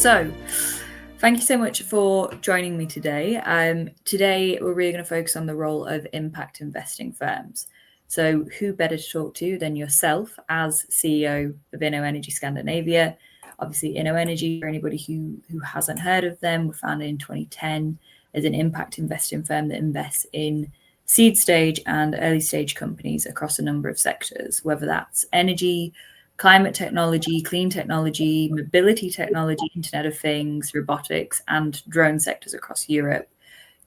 So, thank you so much for joining me today. Today, we're really going to focus on the role of impact investing firms. So, who better to talk to than yourself as CEO of InnoEnergy Scandinavia? Obviously, InnoEnergy, for anybody who hasn't heard of them, were founded in 2010 as an impact investing firm that invests in seed stage and early stage companies across a number of sectors, whether that's energy, climate technology, clean technology, mobility technology, Internet of Things, robotics, and drone sectors across Europe.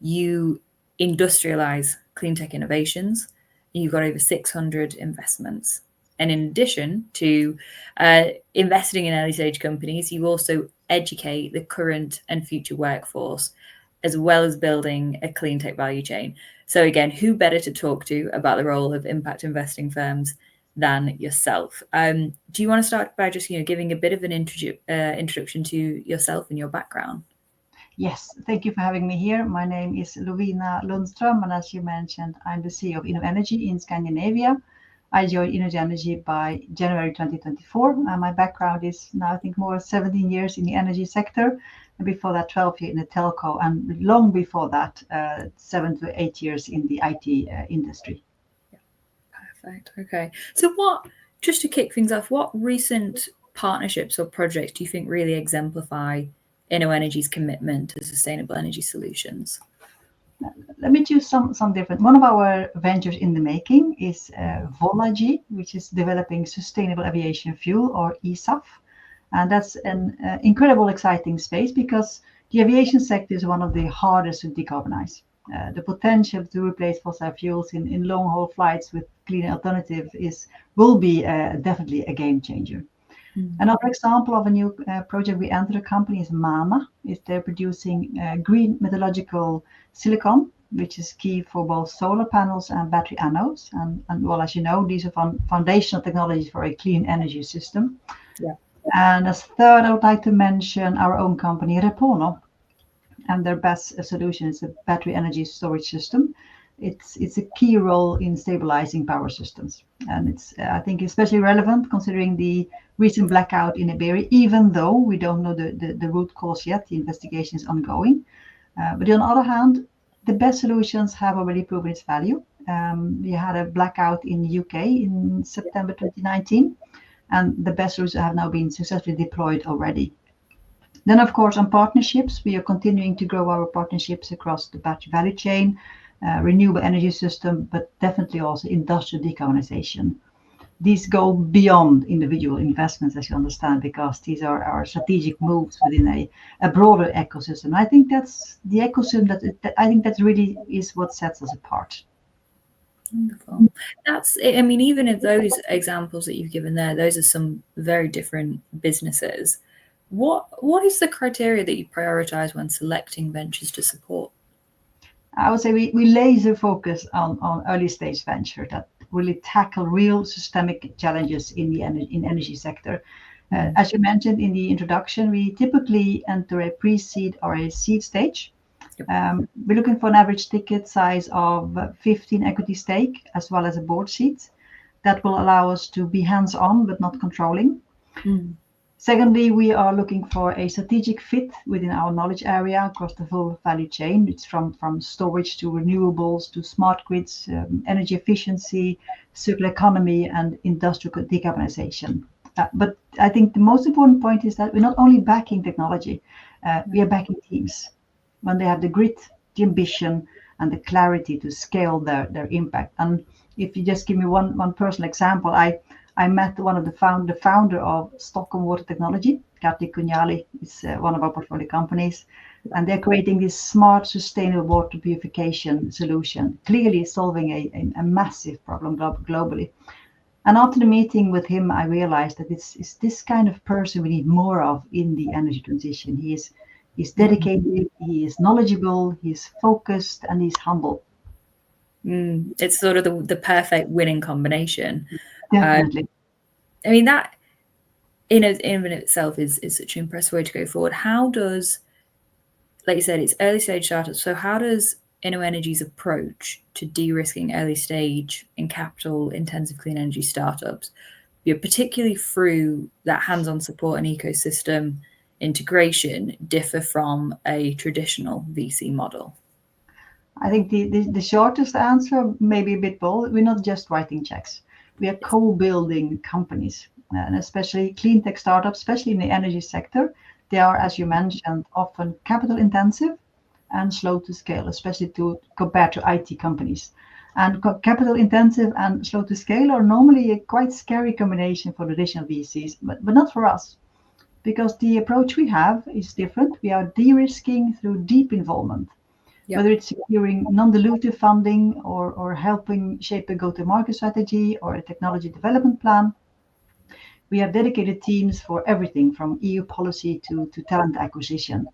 You industrialize clean tech innovations. You've got over 600 investments. And in addition to investing in early stage companies, you also educate the current and future workforce, as well as building a clean tech value chain. So again, who better to talk to about the role of impact investing firms than yourself? Do you want to start by just giving a bit of an introduction to yourself and your background? Yes, thank you for having me here. My name is Lowina Lundström, and as you mentioned, I'm the CEO of InnoEnergy in Scandinavia. I joined InnoEnergy by January 2024. My background is now, I think, more than 17 years in the energy sector. And before that, 12 years in the telco, and long before that, 7 to 8 years in the IT industry. Yeah. Perfect. Okay. So just to kick things off, what recent partnerships or projects do you think really exemplify InnoEnergy's commitment to sustainable energy solutions? Let me choose some different. One of our ventures in the making is Volagy, which is developing sustainable aviation fuel, or ESAF. And that's an incredible, exciting space because the aviation sector is one of the hardest to decarbonize. The potential to replace fossil fuels in long-haul flights with cleaner alternatives will be definitely a game changer. Another example of a new project we entered a company is Mana. They're producing green metallurgical silicon, which is key for both solar panels and battery anodes. And well, as you know, these are foundational technologies for a clean energy system. Yeah. And as third, I would like to mention our own company, Repono. And their best solution is a battery energy storage system. It's a key role in stabilizing power systems. And it's, I think, especially relevant considering the recent blackout in Iberia, even though we don't know the root cause yet. The investigation is ongoing. But on the other hand, the best solutions have already proven its value. We had a blackout in the UK in September 2019, and the best solutions have now been successfully deployed already. Then, of course, on partnerships, we are continuing to grow our partnerships across the battery value chain, renewable energy system, but definitely also industrial decarbonization. These go beyond individual investments, as you understand, because these are our strategic moves within a broader ecosystem. I think that's the ecosystem that really is what sets us apart. Wonderful. Even if those examples that you've given there, those are some very different businesses. What is the criteria that you prioritize when selecting ventures to support? I would say we laser focus on early stage venture that really tackle real systemic challenges in the energy sector. As you mentioned in the introduction, we typically enter a pre-seed or a seed stage. We're looking for an average ticket size of 15 equity stake, as well as a board seat. That will allow us to be hands-on, but not controlling. Secondly, we are looking for a strategic fit within our knowledge area across the full value chain. It's from storage to renewables to smart grids, energy efficiency, circular economy, and industrial decarbonization. But I think the most important point is that we're not only backing technology, we are backing teams when they have the grit, the ambition, and the clarity to scale their impact. And if you just give me one personal example, I met one of the founder of Stockholm Water Technology. Kati Kunyali is one of our portfolio companies, and they're creating this smart, sustainable water purification solution, clearly solving a massive problem globally. And after the meeting with him, I realized that it's this kind of person we need more of in the energy transition. He's dedicated, he is knowledgeable, he's focused, and he's humble. It's sort of the perfect winning combination. Definitely. That in itself is such an impressive way to go forward. How does, like you said, it's early stage startups. So how does InnoEnergy's approach to de-risking early stage and capital intensive clean energy startups, particularly through that hands-on support and ecosystem integration differ from a traditional VC model? I think the shortest answer, maybe a bit bold, we're not just writing checks. We are co-building companies, and especially clean tech startups, especially in the energy sector. They are, as you mentioned, often capital intensive and slow to scale, especially compared to IT companies. And capital intensive and slow to scale are normally a quite scary combination for traditional VCs, but not for us, because the approach we have is different. We are de-risking through deep involvement. Yep. Whether it's securing non-dilutive funding or helping shape a go-to-market strategy or a technology development plan. We have dedicated teams for everything from EU policy to talent acquisition.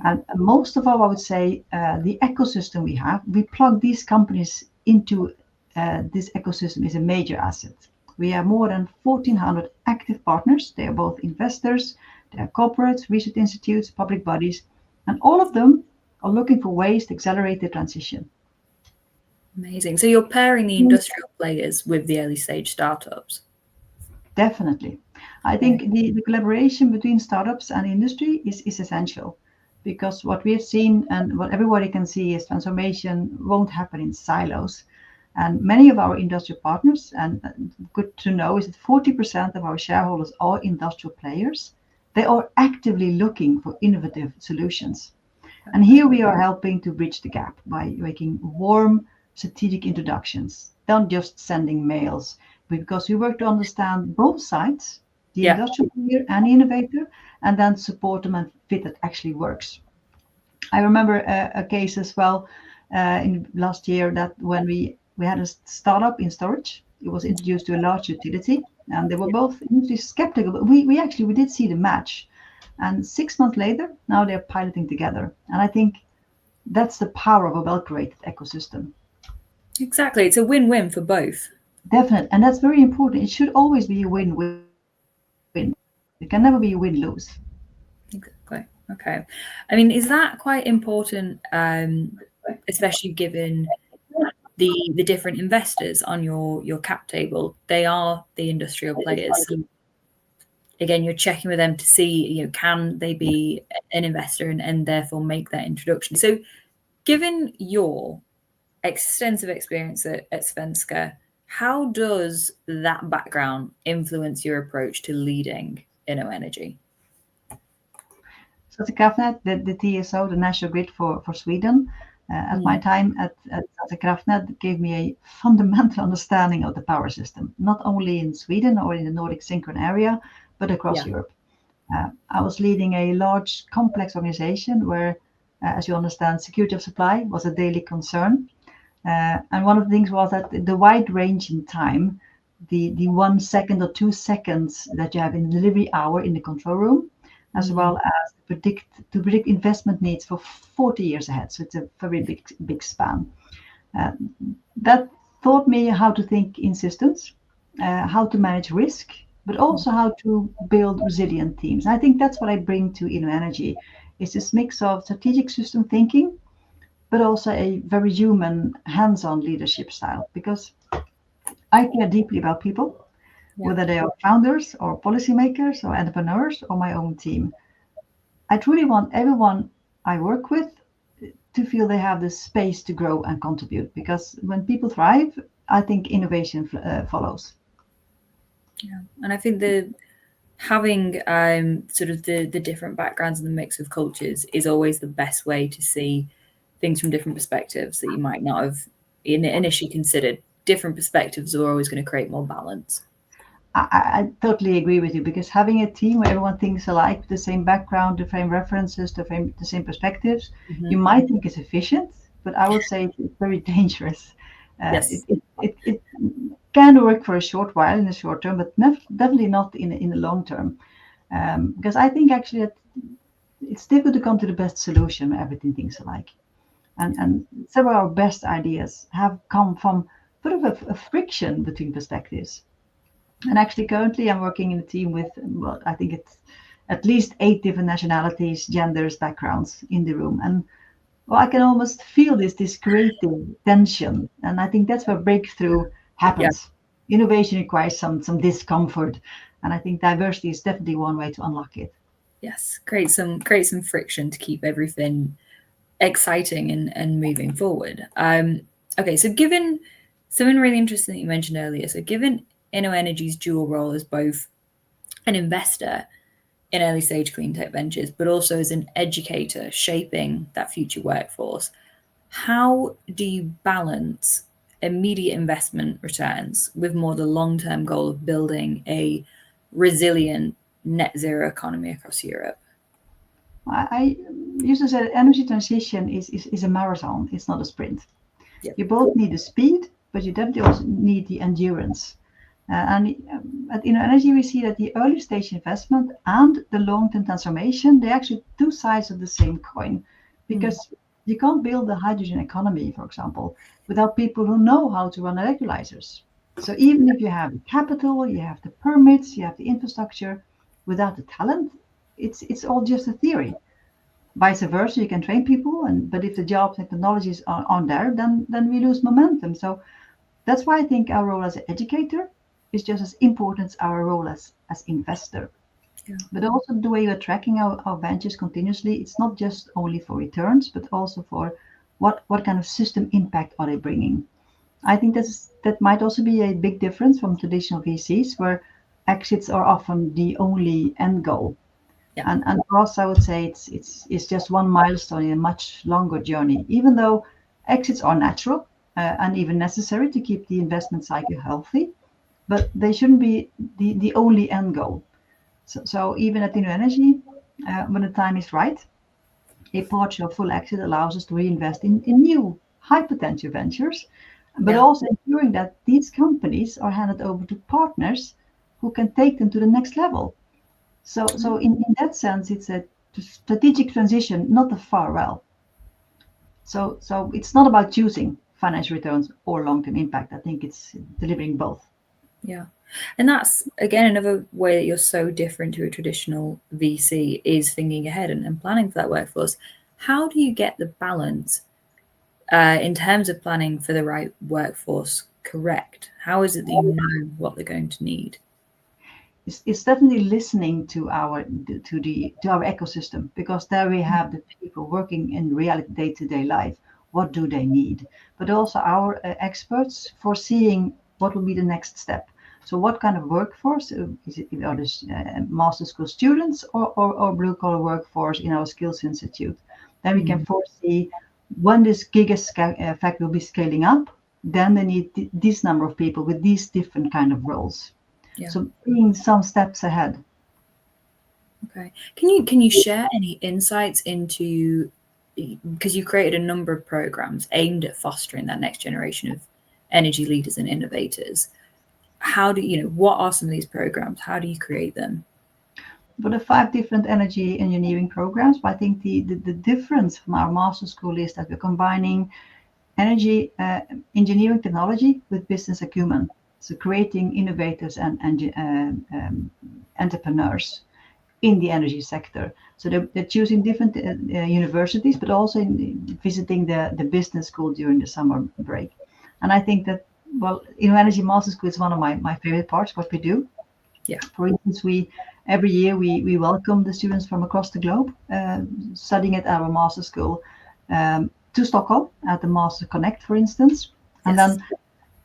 And most of all, I would say, the ecosystem we have, we plug these companies into this ecosystem is a major asset. We have more than 1,400 active partners. They are both investors, they are corporates, research institutes, public bodies, and all of them are looking for ways to accelerate the transition. Amazing. So you're pairing the industrial players with the early stage startups? Definitely. I think the collaboration between startups and industry is essential, because what we have seen and what everybody can see is transformation won't happen in silos. And many of our industrial partners, and good to know, is that 40% of our shareholders are industrial players. They are actively looking for innovative solutions. And here we are helping to bridge the gap by making warm strategic introductions, not just sending mails, because we work to understand both sides, the industrial player and the innovator, and then support them and fit that actually works. I remember a case as well in last year that when we had a startup in storage, it was introduced to a large utility, and they were both initially skeptical, but we did see the match. And 6 months later, now they're piloting together. And I think that's the power of a well-created ecosystem. Exactly. It's a win-win for both. Definitely. And that's very important. It should always be a win-win. It can never be a win-lose. Exactly. Okay. I mean, is that quite important, especially given the different investors on your cap table? They are the industrial players. So again, you're checking with them to see, can they be an investor and therefore make that introduction. So given your extensive experience at Svenska, how does that background influence your approach to leading InnoEnergy? Svenska Kraftnät, the TSO, the national grid for Sweden, at my time at Svenska Kraftnät gave me a fundamental understanding of the power system, not only in Sweden or in the Nordic synchron area, but across Europe. I was leading a large, complex organization where, as you understand, security of supply was a daily concern. And one of the things was that the wide range in time, the 1 second or 2 seconds that you have in the delivery hour in the control room, as well as to predict investment needs for 40 years ahead. So it's a very big span. That taught me how to think in systems, how to manage risk, but also how to build resilient teams. And I think that's what I bring to InnoEnergy, is this mix of strategic system thinking, but also a very human, hands-on leadership style, because I care deeply about people, whether they are founders or policymakers or entrepreneurs or my own team. I truly want everyone I work with to feel they have the space to grow and contribute, because when people thrive, I think innovation follows. Yeah, and I think having sort of the different backgrounds and the mix of cultures is always the best way to see things from different perspectives that you might not have initially considered. Different perspectives are always going to create more balance. I totally agree with you, because having a team where everyone thinks alike, the same background, the same references, the same perspectives, you might think it's efficient, but I would say it's very dangerous. Yes. It can work for a short while in the short term, but definitely not in the long term. Because I think actually that it's difficult to come to the best solution when everything thinks alike. And several of our best ideas have come from sort of a friction between perspectives. And actually, currently, I'm working in a team with, well, I think it's at least 8 different nationalities, genders, backgrounds in the room. And well, I can almost feel this creative tension. And I think that's where breakthrough happens. Yeah. Innovation requires some discomfort. And I think diversity is definitely one way to unlock it. Yes, create some friction to keep everything exciting and moving forward. Okay, so given something really interesting that you mentioned earlier, so given InnoEnergy's dual role as both an investor in early stage clean tech ventures, but also as an educator shaping that future workforce, how do you balance immediate investment returns with more the long-term goal of building a resilient net zero economy across Europe? I used to say energy transition is a marathon. It's not a sprint. Yep. You both need the speed, but you definitely also need the endurance. And at InnoEnergy, we see that the early stage investment and the long-term transformation, they're actually two sides of the same coin, because you can't build a hydrogen economy, for example, without people who know how to run electrolyzers. So even if you have the capital, you have the permits, you have the infrastructure, without the talent, it's all just a theory. Vice versa, you can train people, but if the jobs and technologies aren't there, then we lose momentum. So that's why I think our role as an educator is just as important as our role as investor. Yeah. But also the way we're tracking our ventures continuously, it's not just only for returns, but also for what kind of system impact are they bringing. I think that might also be a big difference from traditional VCs, where exits are often the only end goal. Yeah. And for us, I would say it's just one milestone in a much longer journey. Even though exits are natural and even necessary to keep the investment cycle healthy, but they shouldn't be the only end goal. So even at InnoEnergy, when the time is right, a partial full exit allows us to reinvest in new high potential ventures, but Yeah. also ensuring that these companies are handed over to partners who can take them to the next level. So in that sense, it's a strategic transition, not a farewell. So it's not about choosing financial returns or long-term impact. I think it's delivering both. Yeah. And that's, again, another way that you're so different to a traditional VC is thinking ahead and planning for that workforce. How do you get the balance in terms of planning for the right workforce correct? How is it that you know what they're going to need? It's definitely listening to our ecosystem, because there we have the people working in reality day-to-day life. What do they need? But also our experts foreseeing what will be the next step. So what kind of workforce is it? Are this master school students or blue collar workforce in our skills institute? Then we can foresee when this effect will be scaling up. Then they need this number of people with these different kind of roles. Yeah. So being some steps ahead. Okay. Can you share any insights into, because you created a number of programs aimed at fostering that next generation of energy leaders and innovators? How do you know what are some of these programs? How do you create them? For the 5 different energy engineering programs, but I think the difference from our master school is that we're combining energy engineering technology with business acumen. So creating innovators and entrepreneurs in the energy sector. So they're choosing different universities, but also visiting the business school during the summer break. And I think that, well, Energy Master School is one of my favorite parts, what we do. Yeah. For instance, every year we welcome the students from across the globe studying at our master school to Stockholm at the Master Connect, for instance. And Yes. then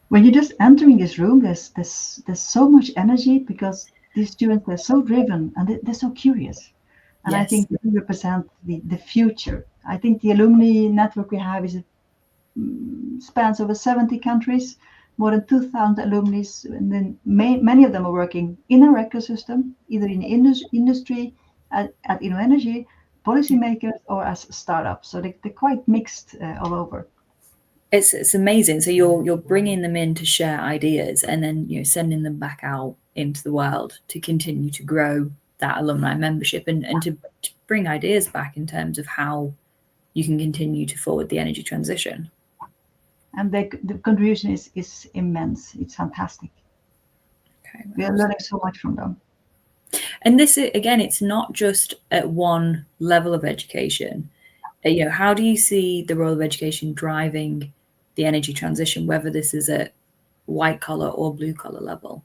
when you're just entering this room, there's so much energy, because these students, they're so driven and they're so curious. And I Yes. think they represent the future. I think the alumni network we have spans over 70 countries, more than 2,000 alumni, and then many of them are working in our ecosystem, either in the industry, at InnoEnergy, policymakers, or as startups. So they're quite mixed all over. It's amazing. So you're bringing them in to share ideas and then sending them back out into the world to continue to grow that alumni membership and to bring ideas back in terms of how you can continue to forward the energy transition. And the contribution is immense. It's fantastic. Okay, We are learning so much from them. and this is, again, it's not just at one level of education. How do you see the role of education driving the energy transition, whether this is at white collar or blue collar level?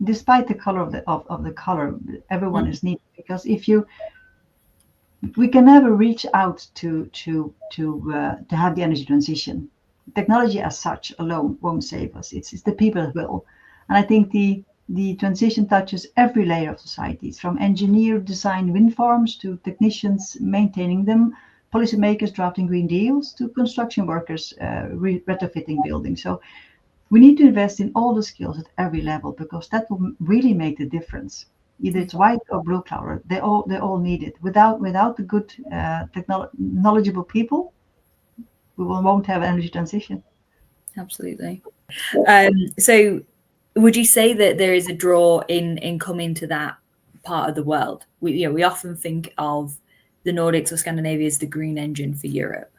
despite the color of the color, everyone is needed, because we can never reach out to have the energy transition. Technology as such alone won't save us. It's the people that will. And I think the transition touches every layer of society, from engineer design wind farms to technicians maintaining them, policymakers drafting green deals to construction workers retrofitting buildings. So we need to invest in all the skills at every level, because that will really make the difference. Either it's white or blue collar, they all need it. Without the good knowledgeable people, we won't have energy transition. Absolutely. So would you say that there is a draw in coming to that part of the world? We often think of the Nordics or Scandinavia as the green engine for Europe.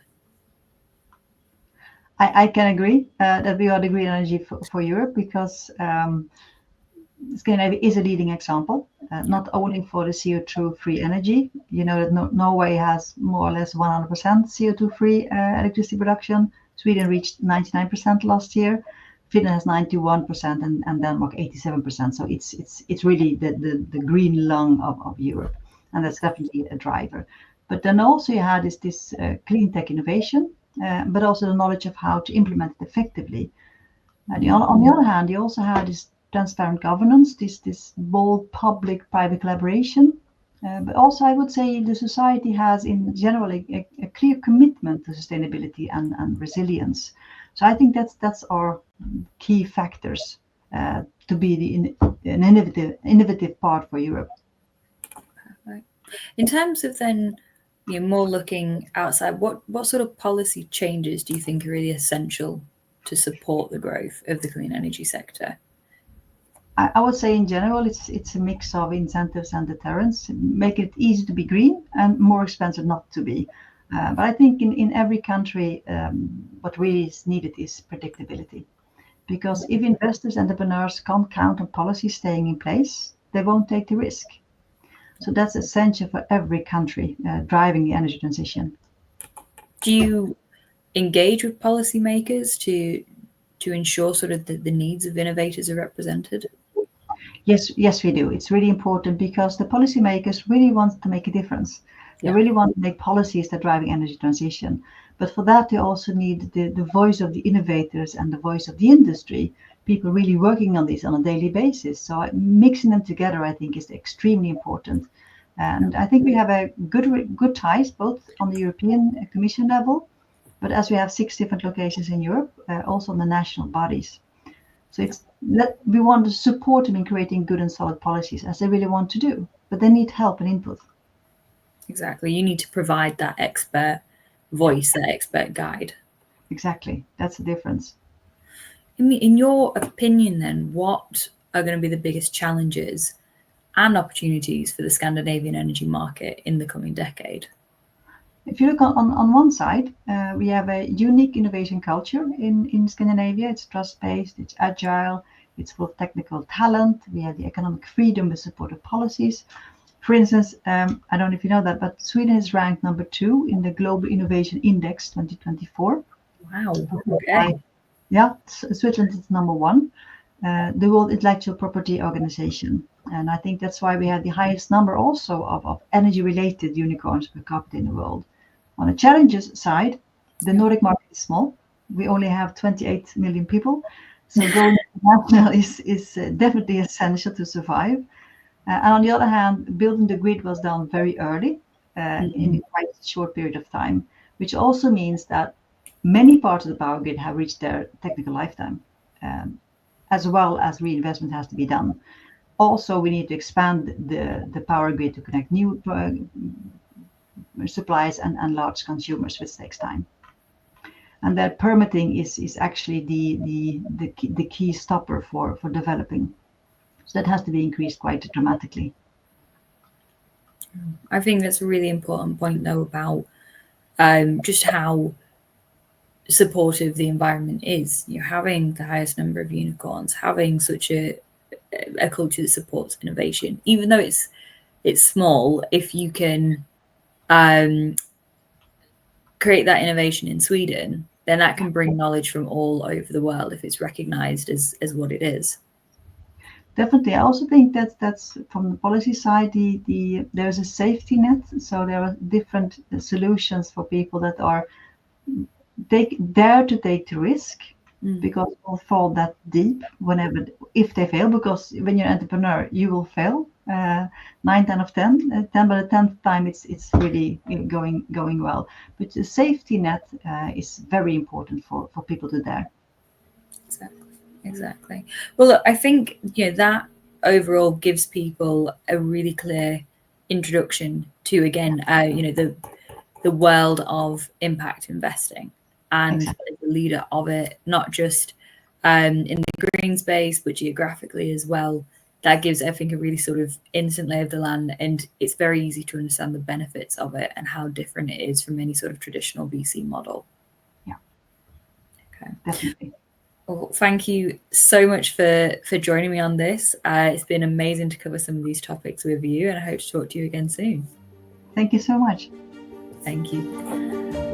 I can agree that we are the green energy for Europe, because Scandinavia is a leading example, not only for the CO2-free energy. You know that Norway has more or less 100% CO2-free electricity production. Sweden reached 99% last year. Finland has 91% and Denmark 87%. So it's really the green lung of Europe, and that's definitely a driver. But then also you had this clean tech innovation, but also the knowledge of how to implement it effectively. And on the other hand, you also had this transparent governance, this bold public-private collaboration. But also, I would say the society has in general a clear commitment to sustainability and resilience. So I think that's our key factors to be an innovative part for Europe. Perfect. In terms of then, more looking outside, what sort of policy changes do you think are really essential to support the growth of the clean energy sector? I would say in general, it's a mix of incentives and deterrence, make it easy to be green and more expensive not to be. But I think in every country, what really is needed is predictability. Because if investors, entrepreneurs can't count on policy staying in place, they won't take the risk. So that's essential for every country driving the energy transition. Do you engage with policymakers to ensure sort of the needs of innovators are represented? Yes, we do. It's really important, because the policymakers really want to make a difference. They really want to make policies that are driving energy transition. But for that, they also need the voice of the innovators and the voice of the industry, people really working on this on a daily basis. So mixing them together, I think, is extremely important. And I think we have a good ties both on the European Commission level, but as we have 6 different locations in Europe, also on the national bodies. So we want to support them in creating good and solid policies, as they really want to do, but they need help and input. Exactly. You need to provide that expert voice, that expert guide. Exactly. That's the difference. In your opinion, then, what are going to be the biggest challenges and opportunities for the Scandinavian energy market in the coming decade? If you look on one side, we have a unique innovation culture in Scandinavia. It's trust-based, it's agile, it's full of technical talent. We have the economic freedom with supportive policies. For instance, I don't know if you know that, but Sweden is ranked number 2 in the Global Innovation Index 2024. Wow. Okay. Yeah, Switzerland is number 1, the World Intellectual Property Organization. And I think that's why we have the highest number also of energy-related unicorns per capita in the world. On the challenges side, the Nordic market is small. We only have 28 million people. So going international is definitely essential to survive. And on the other hand, building the grid was done very early in quite a short period of time, which also means that many parts of the power grid have reached their technical lifetime, as well as reinvestment has to be done. Also, we need to expand the power grid to connect new supplies and large consumers, which takes time. And that permitting is actually the key stopper for developing. So that has to be increased quite dramatically. I think that's a really important point, though, about just how supportive the environment is. You're having the highest number of unicorns, having such a culture that supports innovation, even though it's small. If you can create that innovation in Sweden, then that can bring knowledge from all over the world if it's recognized as what it is. Definitely. I also think that's from the policy side, there's a safety net. So there are different solutions for people that are dare to take the risk, because will fall that deep if they fail, because when you're an entrepreneur you will fail 9 10 of 10, but the 10th time it's really going well. But the safety net is very important for people to dare. Exactly. Well, look, I think that overall gives people a really clear introduction to, again, the world of impact investing, and Exactly. as a leader of it, not just in the green space, but geographically as well. That gives, I think, a really sort of instant lay of the land, and it's very easy to understand the benefits of it and how different it is from any sort of traditional VC model. Yeah. Okay. Definitely. Well, thank you so much for joining me on this. It's been amazing to cover some of these topics with you, and I hope to talk to you again soon. Thank you so much. Thank you.